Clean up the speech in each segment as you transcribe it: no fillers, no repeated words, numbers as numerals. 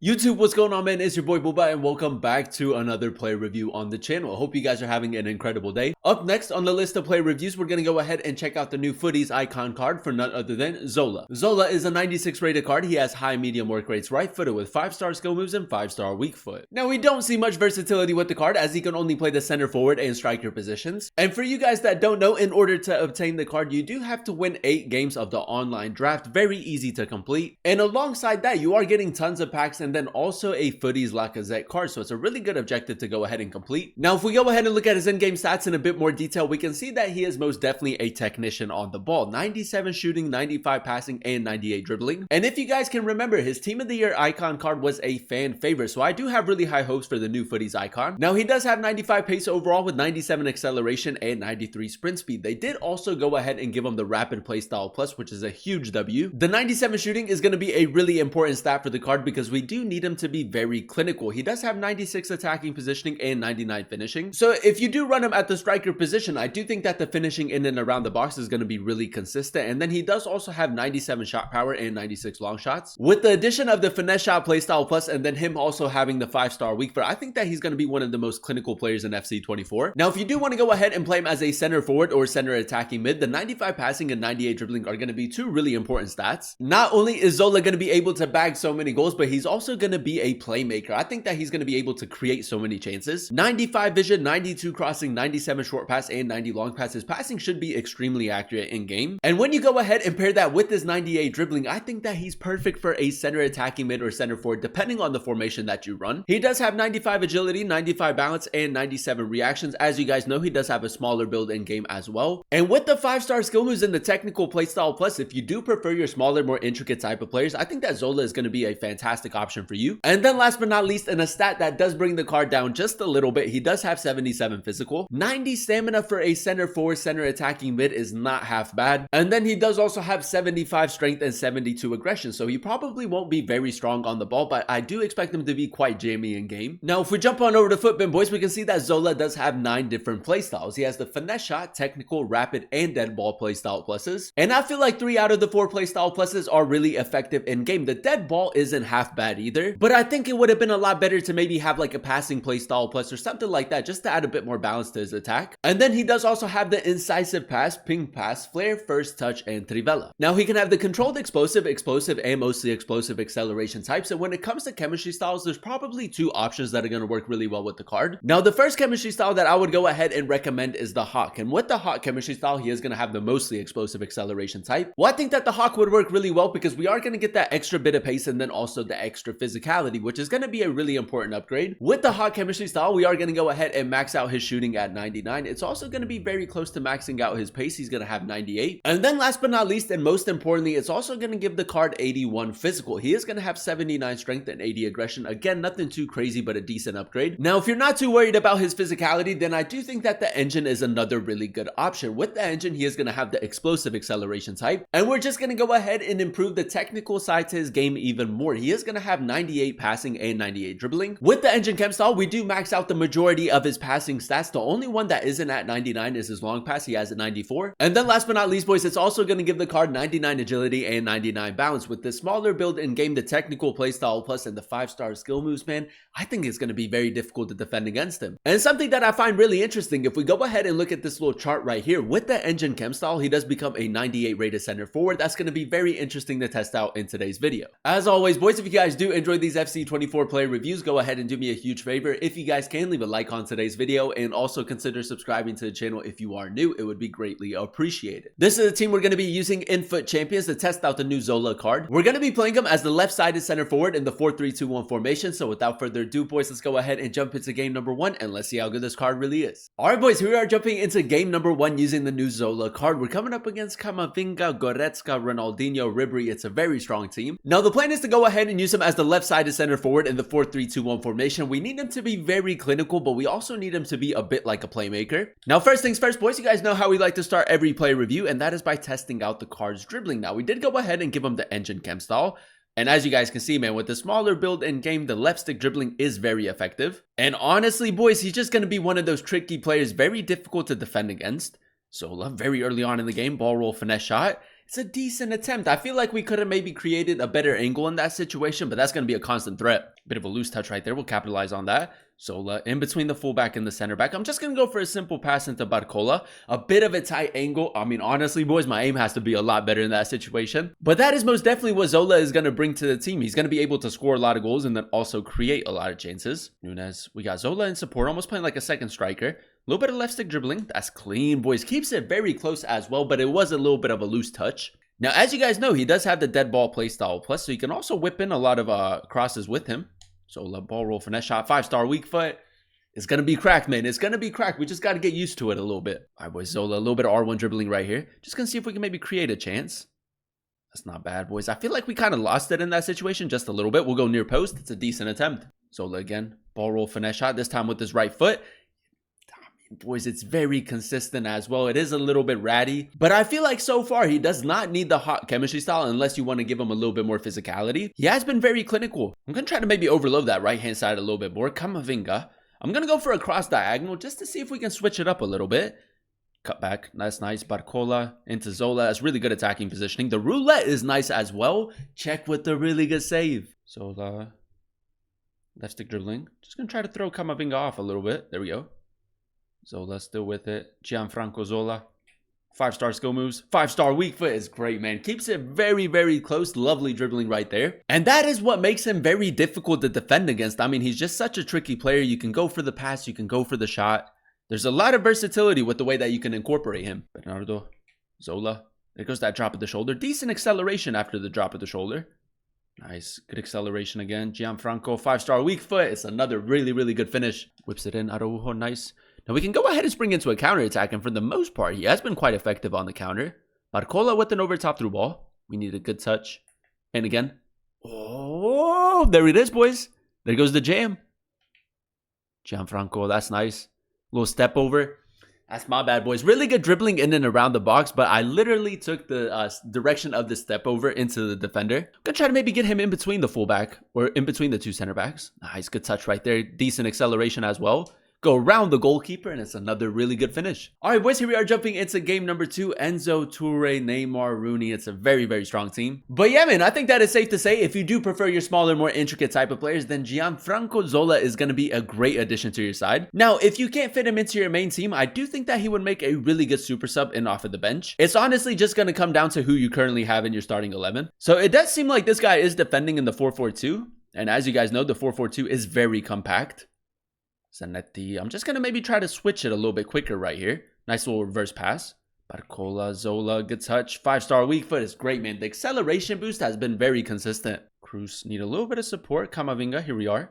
YouTube, what's going on, man? It's your boy Booba and welcome back to another player review on the channel. I hope you guys are having an incredible day. Up next on the list of player reviews, we're going to go ahead and check out the new Futties Icon card for none other than Zola. Zola is a 96 rated card. He has high medium work rates right footed with 5-star skill moves and 5-star weak foot. Now, we don't see much versatility with the card as he can only play the center forward and striker positions. And for you guys that don't know, in order to obtain the card, you do have to win 8 games of the online draft. Very easy to complete. And alongside that, you are getting tons of packs and then also a Futties Lacazette card, so it's a really good objective to go ahead and complete. Now, if we go ahead and look at his in-game stats in a bit more detail, we can see that he is most definitely a technician on the ball. 97 shooting, 95 passing, and 98 dribbling. And if you guys can remember, his Team of the Year icon card was a fan favorite, so I do have really high hopes for the new Futties icon. Now, he does have 95 pace overall with 97 acceleration and 93 sprint speed. They did also go ahead and give him the rapid playstyle plus, which is a huge W. The 97 shooting is going to be a really important stat for the card because we do need him to be very clinical. He does have 96 attacking positioning and 99 finishing. So if you do run him at the striker position, I do think that the finishing in and around the box is going to be really consistent. And then he does also have 97 shot power and 96 long shots. With the addition of the finesse shot playstyle plus and then him also having the 5-star weak foot, I think that he's going to be one of the most clinical players in FC24. Now, if you do want to go ahead and play him as a center forward or center attacking mid, the 95 passing and 98 dribbling are going to be two really important stats. Not only is Zola going to be able to bag so many goals, but he's also going to be a playmaker. I think that he's going to be able to create so many chances. 95 vision, 92 crossing, 97 short pass, and 90 long pass. His passing should be extremely accurate in game. And when you go ahead and pair that with this 98 dribbling, I think that he's perfect for a center attacking mid or center forward, depending on the formation that you run. He does have 95 agility, 95 balance, and 97 reactions. As you guys know, he does have a smaller build in game as well. And with the 5-star skill moves and the technical playstyle plus, if you do prefer your smaller, more intricate type of players, I think that Zola is going to be a fantastic option for you. And then last but not least, in a stat that does bring the card down just a little bit, he does have 77 physical. 90 stamina for a center forward, center attacking mid is not half bad. And then he does also have 75 strength and 72 aggression, so he probably won't be very strong on the ball, but I do expect him to be quite jammy in game. Now, if we jump on over to Footbin, boys, we can see that Zola does have 9 different playstyles. He has the finesse shot, technical, rapid, and dead ball playstyle pluses. And I feel like 3 out of the 4 playstyle pluses are really effective in game. The dead ball isn't half bad either, but I think it would have been a lot better to maybe have like a passing playstyle plus or something like that, just to add a bit more balance to his attack. And then he does also have the incisive pass, ping pass, flare, first touch, and trivela. Now he can have the controlled explosive, and mostly explosive acceleration types. And when it comes to chemistry styles, there's probably 2 options that are going to work really well with the card. Now, the first chemistry style that I would go ahead and recommend is the Hawk. And with the Hawk chemistry style, he is going to have the mostly explosive acceleration type. Well, I think that the Hawk would work really well because we are going to get that extra bit of pace and then also the extra physicality, which is going to be a really important upgrade. With the Hawk chemistry style, we are going to go ahead and max out his shooting at 99. It's also going to be very close to maxing out his pace. He's going to have 98. And then last but not least, and most importantly, it's also going to give the card 81 physical. He is going to have 79 strength and 80 aggression. Again, nothing too crazy, but a decent upgrade. Now, if you're not too worried about his physicality, then I do think that the engine is another really good option. With the engine, he is going to have the explosive acceleration type. And we're just going to go ahead and improve the technical side to his game even more. He is going to have 98 passing and 98 dribbling. With the engine chem style, we do max out the majority of his passing stats. The only one that isn't at 99 is his long pass. He has at 94. And then last but not least, boys, it's also going to give the card 99 agility and 99 balance. With the smaller build in game, the technical playstyle plus and the 5-star skill moves, man, I think it's going to be very difficult to defend against him. And something that I find really interesting, if we go ahead and look at this little chart right here, with the engine chem style, he does become a 98 rated center forward. That's going to be very interesting to test out in today's video. As always, boys, if you guys do enjoy these FC24 player reviews, go ahead and do me a huge favor. If you guys can, leave a like on today's video and also consider subscribing to the channel if you are new. It would be greatly appreciated. This is the team we're going to be using in Foot Champions to test out the new Zola card. We're going to be playing him as the left-sided center forward in the 4-3-2-1 formation. So without further ado, boys, let's go ahead and jump into game number 1 and let's see how good this card really is. Alright, boys, here we are jumping into game number 1 using the new Zola card. We're coming up against Camavinga, Goretzka, Ronaldinho, Ribery. It's a very strong team. Now, the plan is to go ahead and use him as the left-sided center forward in the 4-3-2-1 formation. We need him to be very clinical, but we also need him to be a bit like a playmaker. Now, first things first, boys, you guys know how we like to start every play review, and that is by testing out the card's dribbling. Now, we did go ahead and give him the engine chem style. And as you guys can see, man, with the smaller build in game, the left stick dribbling is very effective. And honestly, boys, he's just going to be one of those tricky players, very difficult to defend against. Zola, very early on in the game, ball roll, finesse shot. It's a decent attempt. I feel like we could have maybe created a better angle in that situation, but that's going to be a constant threat. Bit of a loose touch right there. We'll capitalize on that. Zola in between the fullback and the center back. I'm just going to go for a simple pass into Barcola. A bit of a tight angle. I mean, honestly, boys, my aim has to be a lot better in that situation. But that is most definitely what Zola is going to bring to the team. He's going to be able to score a lot of goals and then also create a lot of chances. Nunes, we got Zola in support, almost playing like a second striker. A little bit of left stick dribbling. That's clean, boys. Keeps it very close as well, but it was a little bit of a loose touch. Now, as you guys know, he does have the dead ball playstyle plus, so he can also whip in a lot of crosses with him. Zola, ball roll, finesse shot, 5-star weak foot. It's going to be cracked, man. It's going to be cracked. We just got to get used to it a little bit. All right, boys. Zola, a little bit of R1 dribbling right here. Just going to see if we can maybe create a chance. That's not bad, boys. I feel like we kind of lost it in that situation just a little bit. We'll go near post. It's a decent attempt. Zola again. Ball roll, finesse shot. This time with his right foot. Boys, it's very consistent as well. It is a little bit ratty, but I feel like so far he does not need the hot chemistry style unless you want to give him a little bit more physicality. He has been very clinical. I'm going to try to maybe overload that right-hand side a little bit more. Kamavinga. I'm going to go for a cross diagonal just to see if we can switch it up a little bit. Cut back. That's nice. Barcola into Zola. That's really good attacking positioning. The roulette is nice as well. Check with the really good save. Zola. Left stick dribbling. Just going to try to throw Kamavinga off a little bit. There we go. Zola still with it. Gianfranco Zola. 5-star skill moves. 5-star weak foot is great, man. Keeps it very, very close. Lovely dribbling right there. And that is what makes him very difficult to defend against. I mean, he's just such a tricky player. You can go for the pass. You can go for the shot. There's a lot of versatility with the way that you can incorporate him. Bernardo. Zola. There goes that drop of the shoulder. Decent acceleration after the drop of the shoulder. Nice. Good acceleration again. Gianfranco. 5-star weak foot. It's another really, really good finish. Whips it in. Araujo. Nice. Now we can go ahead and spring into a counter attack, and for the most part, he has been quite effective on the counter. Barcola with an over top through ball. We need a good touch. And again. Oh, there it is, boys. There goes the jam. Gianfranco, that's nice. Little step over. That's my bad, boys. Really good dribbling in and around the box, but I literally took the direction of the step over into the defender. I'm going to try to maybe get him in between the fullback, or in between the two center backs. Nice, good touch right there. Decent acceleration as well. Go around the goalkeeper, and it's another really good finish. All right, boys, here we are jumping into game number 2. Enzo, Toure, Neymar, Rooney. It's a very, very strong team. But yeah, man, I think that is safe to say if you do prefer your smaller, more intricate type of players, then Gianfranco Zola is going to be a great addition to your side. Now, if you can't fit him into your main team, I do think that he would make a really good super sub in off of the bench. It's honestly just going to come down to who you currently have in your starting 11. So it does seem like this guy is defending in the 4-4-2. And as you guys know, the 4-4-2 is very compact. Zanetti. I'm just going to maybe try to switch it a little bit quicker right here. Nice little reverse pass. Barcola, Zola, good touch. 5-star weak foot is great, man. The acceleration boost has been very consistent. Cruz need a little bit of support. Kamavinga, here we are.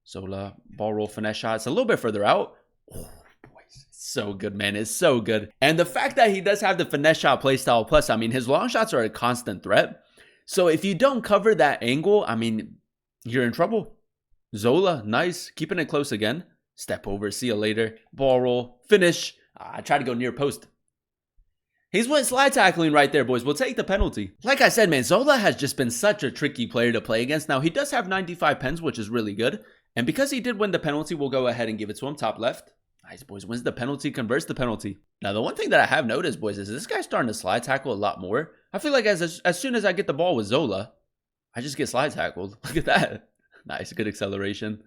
Zola, ball roll, finesse shot. It's a little bit further out. Oh, boys. So good, man. It's so good. And the fact that he does have the finesse shot playstyle plus, I mean, his long shots are a constant threat. So if you don't cover that angle, I mean, you're in trouble. Zola, nice. Keeping it close again. Step over, see you later. Ball roll, finish. I try to go near post. He's went slide tackling right there, boys. We'll take the penalty. Like I said, man, Zola has just been such a tricky player to play against. Now, he does have 95 pens, which is really good. And because he did win the penalty, we'll go ahead and give it to him. Top left. Nice, boys. Wins the penalty, converts the penalty. Now, the one thing that I have noticed, boys, is this guy's starting to slide tackle a lot more. I feel like as soon as I get the ball with Zola, I just get slide tackled. Look at that. Nice, good acceleration.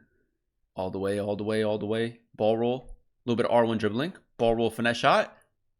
All the way, all the way, all the way. Ball roll. A little bit of R1 dribbling. Ball roll, finesse shot.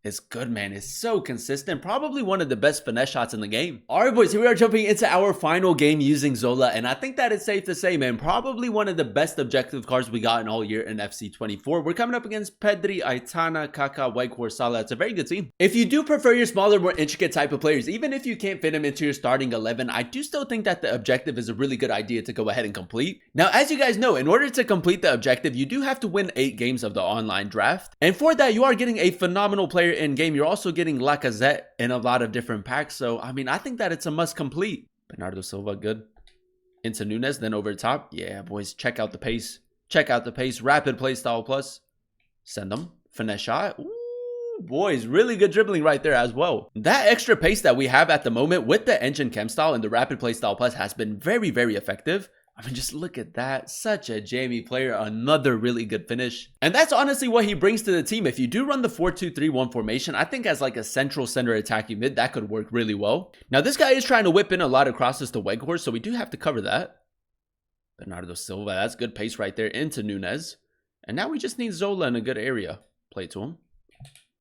It's good, man. It's so consistent. Probably one of the best finesse shots in the game. All right, boys, here we are jumping into our final game using Zola. And I think that it's safe to say, man, probably one of the best objective cards we got in all year in FC24. We're coming up against Pedri, Aitana, Kaká, Whitehorse, Salah. It's a very good team. If you do prefer your smaller, more intricate type of players, even if you can't fit them into your starting 11, I do still think that the objective is a really good idea to go ahead and complete. Now, as you guys know, in order to complete the objective, you do have to win 8 games of the online draft. And for that, you are getting a phenomenal player in game. You're also getting Lacazette in a lot of different packs. So, I mean, I think that it's a must complete. Bernardo Silva, good. Into Nunes, then over top. Yeah, boys, check out the pace. Check out the pace. Rapid play style plus. Send them. Finesse shot. Ooh, boys, really good dribbling right there as well. That extra pace that we have at the moment with the engine chem style and the rapid play style plus has been very, very effective. I mean, just look at that. Such a jammy player. Another really good finish. And that's honestly what he brings to the team. If you do run the 4-2-3-1 formation, I think as like a central center attacking mid, that could work really well. Now, this guy is trying to whip in a lot of crosses to Weghorst, so we do have to cover that. Bernardo Silva, that's good pace right there into Nunez. And now we just need Zola in a good area. Play to him.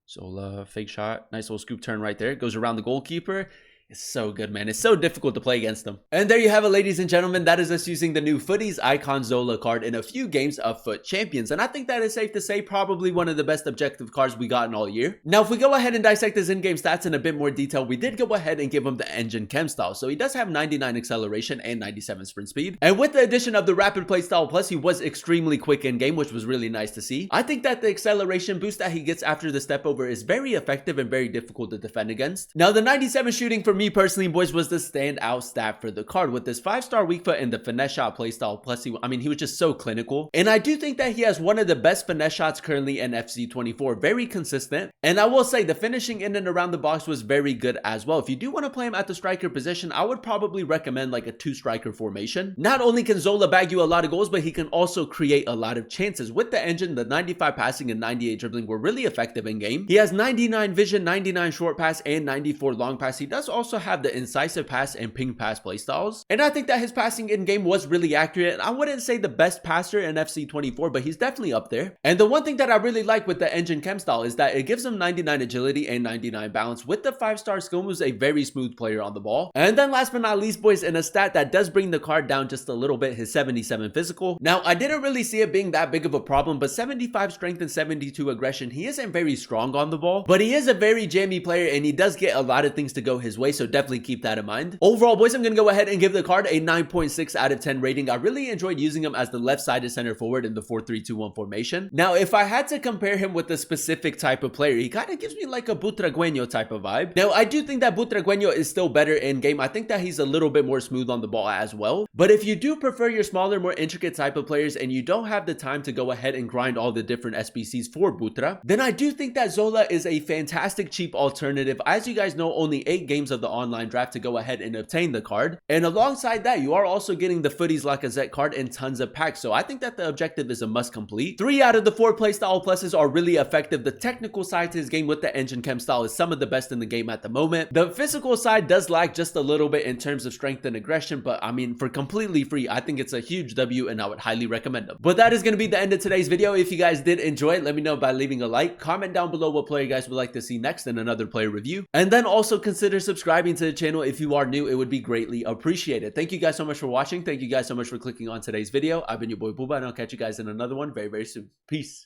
Zola, fake shot. Nice little scoop turn right there. Goes around the goalkeeper. It's so good, man. It's so difficult to play against them. And there you have it, ladies and gentlemen. That is us using the new Futties Icon Zola card in a few games of FUT Champions. And I think that is safe to say probably one of the best objective cards we gotten all year. Now, if we go ahead and dissect his in-game stats in a bit more detail, we did go ahead and give him the engine chem style. So he does have 99 acceleration and 97 sprint speed. And with the addition of the rapid play style plus, he was extremely quick in game, which was really nice to see. I think that the acceleration boost that he gets after the step over is very effective and very difficult to defend against. Now, the 97 shooting for me personally, boys, was the standout stat for the card with this 5-star weak foot and the finesse shot playstyle. Plus, he was just so clinical. And I do think that he has one of the best finesse shots currently in FC24. Very consistent. And I will say the finishing in and around the box was very good as well. If you do want to play him at the striker position, I would probably recommend like a 2-striker formation. Not only can Zola bag you a lot of goals, but he can also create a lot of chances. With the engine, the 95 passing and 98 dribbling were really effective in game. He has 99 vision, 99 short pass, and 94 long pass. He does also have the incisive pass and ping pass playstyles. And I think that his passing in game was really accurate. I wouldn't say the best passer in FC24, but he's definitely up there. And the one thing that I really like with the engine chem style is that it gives him 99 agility and 99 balance. With the 5-star skill moves, a very smooth player on the ball. And then last but not least, boys, in a stat that does bring the card down just a little bit, his 77 physical. Now, I didn't really see it being that big of a problem, but 75 strength and 72 aggression, he isn't very strong on the ball, but he is a very jammy player and he does get a lot of things to go his way, so definitely keep that in mind. Overall, boys, I'm going to go ahead and give the card a 9.6 out of 10 rating. I really enjoyed using him as the left-sided center forward in the 4-3-2-1 formation. Now, if I had to compare him with a specific type of player, he kind of gives me like a Butragueño type of vibe. Now, I do think that Butragueño is still better in game. I think that he's a little bit more smooth on the ball as well. But if you do prefer your smaller, more intricate type of players and you don't have the time to go ahead and grind all the different SBCs for Butra, then I do think that Zola is a fantastic cheap alternative. As you guys know, only 8 games of the online draft to go ahead and obtain the card. And alongside that, you are also getting the Futties Lacazette card and tons of packs. So I think that the objective is a must complete. 3 out of the 4 playstyle pluses are really effective. The technical side to his game with the engine chem style is some of the best in the game at the moment. The physical side does lag just a little bit in terms of strength and aggression, but I mean, for completely free, I think it's a huge W and I would highly recommend them. But that is going to be the end of today's video. If you guys did enjoy it, let me know by leaving a like. Comment down below what player you guys would like to see next in another player review. And then also consider subscribing to the channel if you are new. It would be greatly appreciated. Thank you guys so much for watching. Thank you guys so much for clicking on today's video. I've been your boy Booba, and I'll catch you guys in another one very, very soon. Peace.